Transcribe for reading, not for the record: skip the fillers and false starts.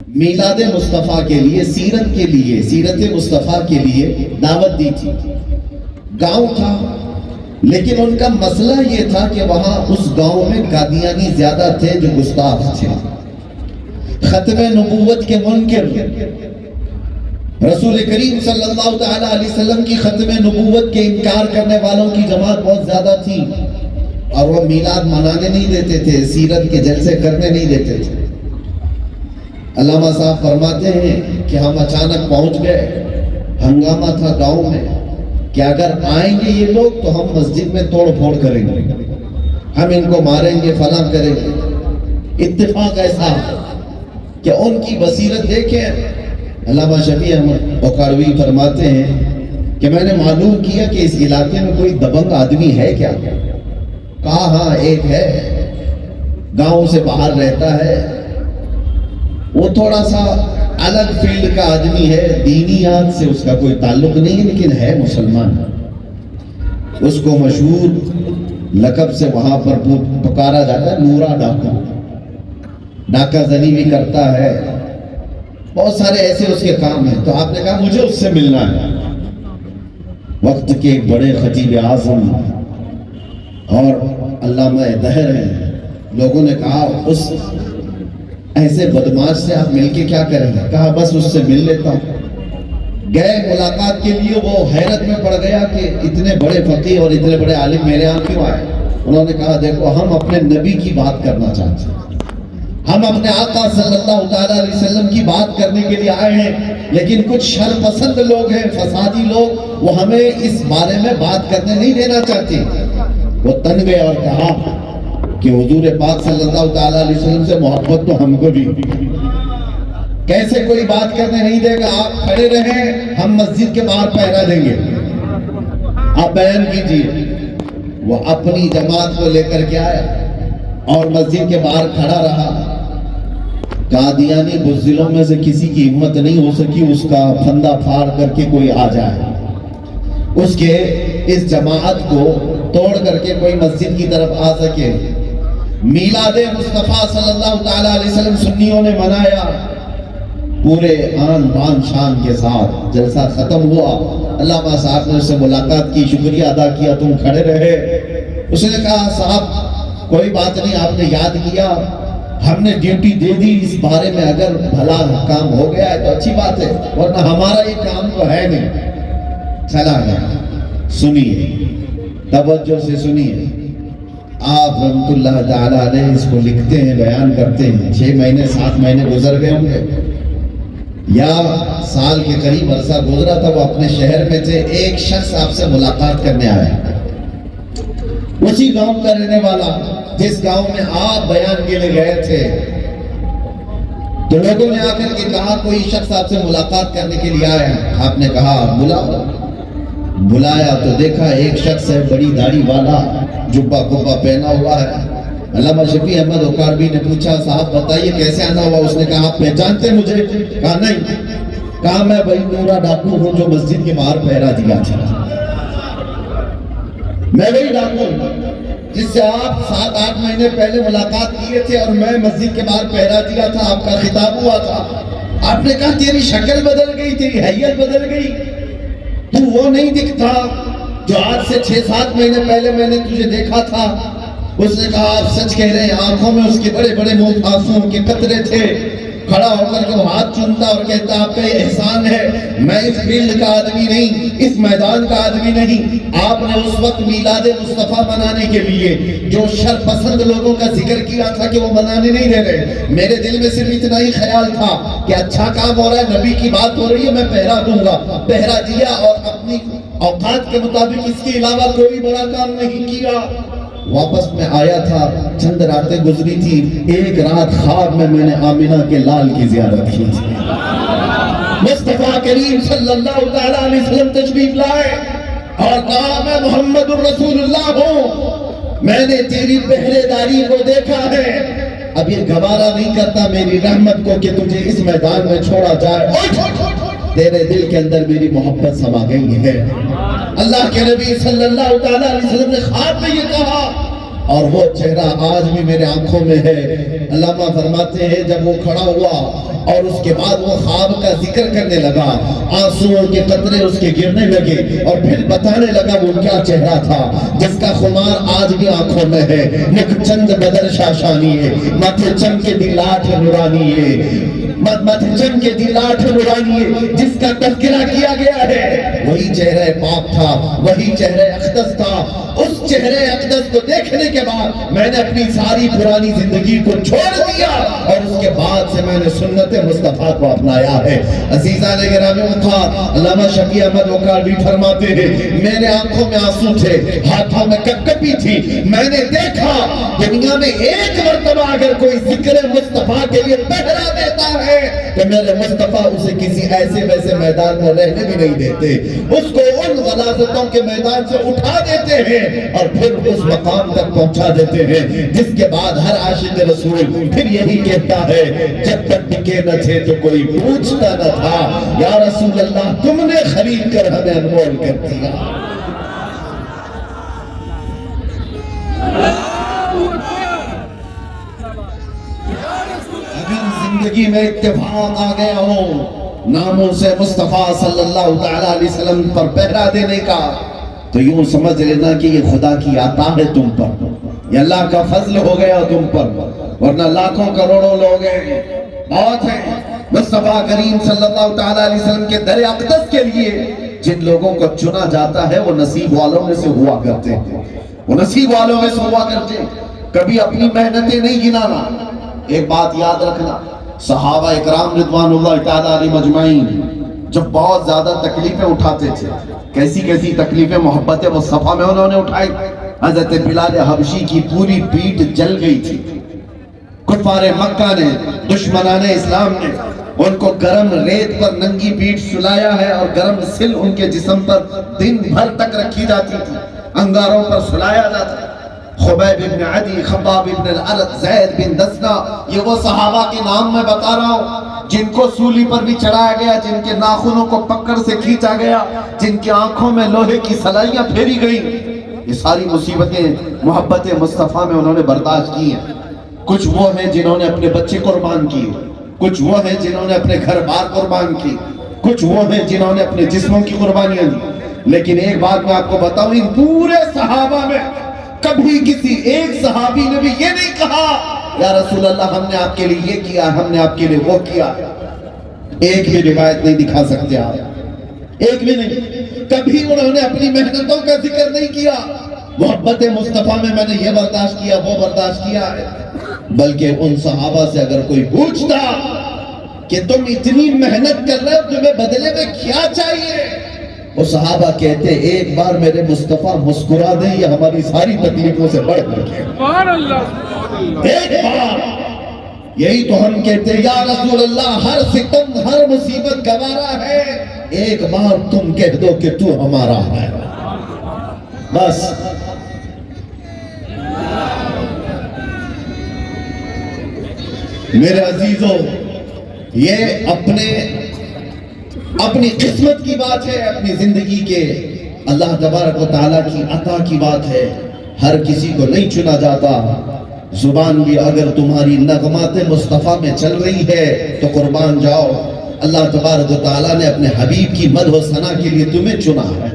میلاد مصطفیٰ کے لیے، سیرت کے لیے، سیرت مصطفیٰ کے لیے دعوت دی تھی۔ گاؤں تھا، لیکن ان کا مسئلہ یہ تھا کہ وہاں اس گاؤں میں قادیانی زیادہ تھے جو گستاخ تھے، ختم نبوت کے منکر، رسول کریم صلی اللہ تعالیٰ علیہ وسلم کی ختم نبوت کے انکار کرنے والوں کی جماعت بہت زیادہ تھی، اور وہ میلاد منانے نہیں دیتے تھے، سیرت کے جلسے کرنے نہیں دیتے تھے۔ علامہ صاحب فرماتے ہیں کہ ہم اچانک پہنچ گئے، ہنگامہ تھا گاؤں میں کہ اگر آئیں گے یہ لوگ تو ہم مسجد میں توڑ پھوڑ کریں گے، ہم ان کو ماریں گے، فلاں کریں گے۔ اتفاق ایسا کہ ان کی بصیرت دیکھیں، علامہ شفیع احمد اوکاڑوی فرماتے ہیں کہ میں نے معلوم کیا کہ اس علاقے میں کوئی دبنگ آدمی ہے کیا؟ کہا ہاں ایک ہے، گاؤں سے باہر رہتا ہے، وہ تھوڑا سا الگ فیلڈ کا آدمی ہے، دینیات سے اس کا کوئی تعلق نہیں، لیکن ہے مسلمان۔ اس کو مشہور لقب سے وہاں پر پکارا جاتا ہے نورا ڈاکو، ڈاکہ زنی بھی کرتا ہے، بہت سارے ایسے اس کے کام ہیں۔ تو آپ نے کہا مجھے اس سے ملنا ہے۔ وقت کے ایک بڑے خطیب اعظم اور علامہ دہر ہیں، لوگوں نے کہا اس ایسے بدماش سے آپ مل کے کیا کریں گے؟ کہا بس اس سے مل لیتا ہوں۔ گئے ملاقات کے لیے، وہ حیرت میں پڑ گیا کہ اتنے بڑے فقیہ اور اتنے بڑے عالم میرے یہاں کیوں آئے؟ انہوں نے کہا دیکھو ہم اپنے نبی کی بات کرنا چاہتے ہیں، ہم اپنے آقا صلی اللہ تعالیٰ علیہ وسلم کی بات کرنے کے لیے آئے ہیں، لیکن کچھ شر پسند لوگ ہیں، فسادی لوگ، وہ ہمیں اس بارے میں بات کرنے نہیں دینا چاہتے۔ وہ تن گئے اور کہا کہ حضور پاک صلی اللہ تعالیٰ علیہ وسلم سے محبت تو ہم کو بھی، کیسے کوئی بات کرنے نہیں دے گا؟ آپ کھڑے رہیں، ہم مسجد کے باہر پہرا دیں گے، آپ بیان کیجیے۔ وہ اپنی جماعت کو لے کر کے آیا اور مسجد کے باہر کھڑا رہا۔ قادیانی بزدلوں میں سے کسی کی ہمت نہیں ہو سکی اس کا پھندا پھاڑ کر کے کوئی آ جائے، اس کے اس جماعت کو توڑ کر کے کوئی مسجد کی طرف آ سکے۔ میلاد مصطفیٰ صلی اللہ تعالیٰ علیہ وسلم سنیوں نے منایا، پورے آن بان شان کے ساتھ جلسہ ختم ہوا۔ علامہ صاحب نے اس سے ملاقات کی، شکریہ ادا کیا، تم کھڑے رہے۔ اس نے کہا صاحب کوئی بات نہیں، آپ نے یاد کیا، ہم نے ڈیوٹی دے دی، اس بارے میں اگر بھلا کام ہو گیا ہے تو اچھی بات ہے، ورنہ ہمارا یہ کام تو ہے نہیں۔ چلا گیا۔ سنیے، توجہ سے سنیے، آپ رحمت اللہ تعالیٰ علیہ اس کو لکھتے ہیں، بیان کرتے ہیں۔ 6 مہینے 7 مہینے گزر گئے ہوں گے، یا سال کے قریب عرصہ گزرا تھا۔ وہ اپنے شہر میں تھے، ایک شخص آپ سے ملاقات کرنے آیا، اسی گاؤں کا رہنے والا جس گاؤں میں آپ بیان کے لیے گئے تھے۔ تو لوگوں نے آ کر کے کہا کوئی شخص آپ سے ملاقات کرنے کے لیے آیا ہے۔ آپ نے کہا بلاؤ۔ بلایا تو دیکھا ایک شخص ہے، بڑی داڑھی والا، جبہ کبہ پہنا ہوا ہے۔ علامہ شفیع احمد اوکاڑوی نے پوچھا صاحب بتائیے کیسے آنا ہوا؟ اس نے کہا آپ پہچانتے مجھے؟ کہا نہیں۔ کہا میں بھائی نورا ڈاکو ہوں جو مسجد کے باہر پہرا دیا تھا، میں وہی ڈاکو جس سے آپ 7-8 مہینے پہلے ملاقات کیے تھے اور میں مسجد کے باہر پہرا دیا تھا، آپ کا خطاب ہوا تھا۔ آپ نے کہا تیری شکل بدل گئی، تیری حیت بدل گئی، تو وہ نہیں دکھتا جو آج سے 6-7 مہینے پہلے میں نے تجھے دیکھا تھا۔ اس نے کہا آپ سچ کہہ رہے ہیں، آنکھوں میں اس کے بڑے بڑے آنسوؤں کے قطرے تھے۔ کھڑا ہو کر کے وہ ہاتھ چومتا اور کہتا آپ کا یہ احسان ہے، میں اس فیلڈ کا آدمی نہیں، اس میدان کا آدمی نہیں۔ آپ نے اس وقت میلاد مصطفیٰ منانے کے لیے جو شر پسند لوگوں کا ذکر کیا تھا کہ وہ منانے نہیں دے رہے، میرے دل میں صرف اتنا ہی خیال تھا کہ اچھا کام ہو رہا ہے، نبی کی بات ہو رہی ہے، میں پہرا دوں گا۔ پہرا دیا اور اپنی اوقات کے مطابق اس کے علاوہ کوئی بڑا کام نہیں کیا۔ واپس میں آیا تھا، چند راتیں گزری تھی، ایک رات خواب میں نے آمنہ کے لال کی زیارت کی تھی۔ مصطفیٰ کریم صلی اللہ تعالیٰ علیہ وسلم تشریف لائے اور کہا میں محمد الرسول اللہ ہوں، میں نے تیری پہرے داری کو دیکھا ہے، اب یہ گوارا نہیں کرتا میری رحمت کو کہ تجھے اس میدان میں چھوڑا جائے، تیرے دل کے اندر میری محبت سما گئی ہے۔ اللہ کے نبی صلی اللہ تعالیٰ علیہ وسلم نے خواب میں یہ کہا اور وہ چہرہ آج بھی میرے آنکھوں میں ہے۔ علامہ فرماتے ہیں جب وہ کھڑا ہوا اور اس کے بعد وہ خواب کا ذکر کرنے لگا، آنسوؤں کے قطرے اس کے گرنے لگے اور پھر بتانے لگا وہ کیا چہرہ تھا جس کا خمار آج بھی آنکھوں میں ہے۔ مکھ چند بدر شاشانی ہے، ماتھے چم کے دی لاٹھ نورانی ہے، ماتھے چم کے دی لاٹھ نورانی ہے، جس کا تذکرہ کیا گیا ہے وہی چہرہ پاک تھا، وہی چہرہ اقدس تھا۔ اس چہرہ اقدس کو دیکھنے کے بعد میں نے اپنی ساری پرانی زندگی کو چھوڑ دیا اور اس کے بعد سے میں نے سنت مصطفیٰ کو اپنایا ہے۔ عزیزان گرامی وقار، علامہ شفیع احمد وقاردی فرماتے ہیں میرے آنکھوں میں آنسو تھے، ہاتھوں میں کپکپی تھی، میں نے دیکھا دنیا میں ایک مرتبہ اگر کوئی ذکر مصطفیٰ کے لیے پہرا دیتا ہے تو میرے مصطفیٰ اسے کسی ایسے ویسے میدان میں رہنے بھی نہیں دیتے، اس کو ان غلاظتوں کے میدان سے اٹھا دیتے ہیں اور پھر اس مقام تک پہنچا دیتے ہیں جس کے بعد ہر عاشق رسول پھر یہی کہتا ہے جب تک ٹکے نہ تھے تو کوئی پوچھتا نہ تھا، یا رسول اللہ تم نے خرید کر ہمیں انمول کر دیا۔ اگر زندگی میں اتفاق آ گیا ہو ناموں سے مصطفیٰ صلی اللہ تعالیٰ علیہ وسلم پر پہرا دینے کا تو یوں سمجھ لینا کہ یہ خدا کی عطا ہے تم پر، یہ اللہ کا فضل ہو گیا تم پر، ورنہ لاکھوں کروڑوں لوگ ہیں، بہت ہیں مصطفیٰ کریم صلی اللہ تعالیٰ علیہ وسلم کے در اقدس کے لیے جن لوگوں کو چنا جاتا ہے وہ نصیب والوں میں سے ہوا کرتے ہیں، وہ نصیب والوں میں سے ہوا کرتے ہیں۔ کبھی اپنی محنتیں نہیں گنانا۔ ایک بات یاد رکھنا، صحابہ اکرام رضوان اللہ تعالیٰ علیہ مجمعین جب بہت زیادہ تکلیفیں اٹھاتے تھے، کیسی کیسی تکلیفیں محبت مصطفیٰ میں انہوں نے اٹھائی۔ حضرت بلال حبشی کی پوری پیٹھ جل گئی تھی، کفار مکہ نے، دشمنان اسلام نے ان کو گرم ریت پر ننگی پیٹھ سلایا ہے اور گرم سل ان کے جسم پر دن بھر تک رکھی جاتی تھی، انگاروں پر سلایا جاتا۔ خبیب ابن عدی، خباب ابن الارت، زید بن دسنا، یہ وہ صحابہ کے نام میں بتا رہا ہوں جن کو سولی پر بھی چڑھایا گیا، جن کے ناخنوں کو پکڑ سے کھینچا گیا، جن کی آنکھوں میں لوہے کی سلائیاں پھیری گئیں۔ یہ ساری مصیبتیں محبت مصطفیٰ میں انہوں نے برداشت کی ہیں۔ کچھ وہ ہیں جنہوں نے اپنے بچے قربان کیے، کچھ وہ ہیں جنہوں نے اپنے گھر بار قربان کی، کچھ وہ ہیں جنہوں نے اپنے جسموں کی قربانیاں دی۔ لیکن ایک بات میں آپ کو بتاؤں، ان پورے صحابہ میں کبھی کسی ایک صحابی نے بھی یہ نہیں کہا یا رسول اللہ ہم نے آپ کے لیے یہ کیا، ہم نے آپ کے لیے وہ کیا۔ ایک بھی روایت نہیں دکھا سکتے آپ، ایک بھی نہیں۔ کبھی انہوں نے اپنی محنتوں کا ذکر نہیں کیا، محبت مصطفیٰ میں نے یہ برداشت کیا، وہ برداشت کیا ہے۔ بلکہ ان صحابہ سے اگر کوئی پوچھتا کہ تم اتنی محنت کر رہے ہو تمہیں بدلے میں کیا چاہیے، وہ صحابہ کہتے ایک بار میرے مصطفیٰ مسکرا دیں یہ ہماری ساری تکلیفوں سے بڑھ کر ایک بار۔ یہی تو ہم کہتے یا رسول اللہ ہر ستم ہر مصیبت گوارا ہے، ایک بار تم کہہ دو کہ تو ہمارا ہے، بس۔ میرے عزیزوں، یہ اپنی قسمت کی بات ہے، اپنی زندگی کے اللہ تبارک و تعالیٰ کی عطا کی بات ہے۔ ہر کسی کو نہیں چنا جاتا۔ زبان بھی اگر تمہاری نغمات مصطفیٰ میں چل رہی ہے تو قربان جاؤ، اللہ تبارک و تعالیٰ نے اپنے حبیب کی مدح و ثنا کے لیے تمہیں چنا ہے۔